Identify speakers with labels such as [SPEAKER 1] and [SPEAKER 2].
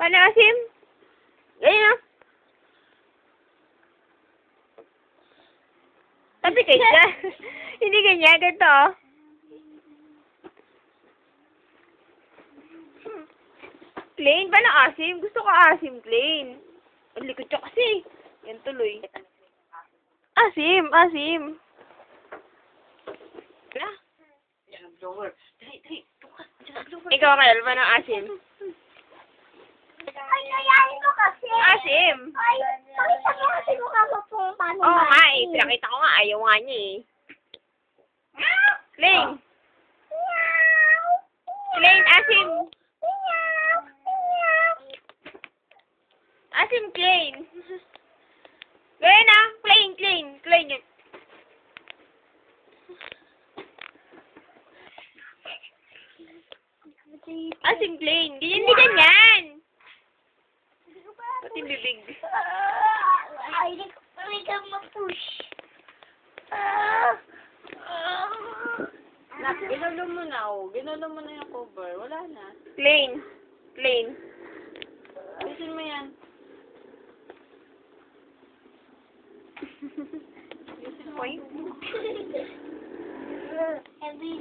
[SPEAKER 1] Paano, Asim? Ganyan, ah. Tabi kayo dyan. Hindi ganyan, ganito, oh. Plain? Paano asim? Gusto ko asim, plain. Ang likod siya kasi. Yan tuloy. Asim, asim. Wala. Ikaw, Kyle, paano asim?
[SPEAKER 2] Ay, nayayin mo kasi.
[SPEAKER 1] Asim.
[SPEAKER 2] Ay, pakita mo kasi mukha mo kung paano.
[SPEAKER 1] Oo nga eh. Pinakita ko nga. Ayaw nga niya eh. Plain.
[SPEAKER 2] Meow.
[SPEAKER 1] Plain, asim.
[SPEAKER 2] Meow. Meow.
[SPEAKER 1] Asim, plain. Gawin na. Plain, plain. Plain yun. Asim, plain. Ganyan, hindi ganyan. Pati bibig.
[SPEAKER 2] Ay, hindi ka ma-push.
[SPEAKER 3] Nak, ginulo mo na, oh. Ginulo mo na yung cover. Wala na.
[SPEAKER 1] Plain. Plain.
[SPEAKER 3] Ayusin mo yan.
[SPEAKER 1] Point.
[SPEAKER 2] Heavy.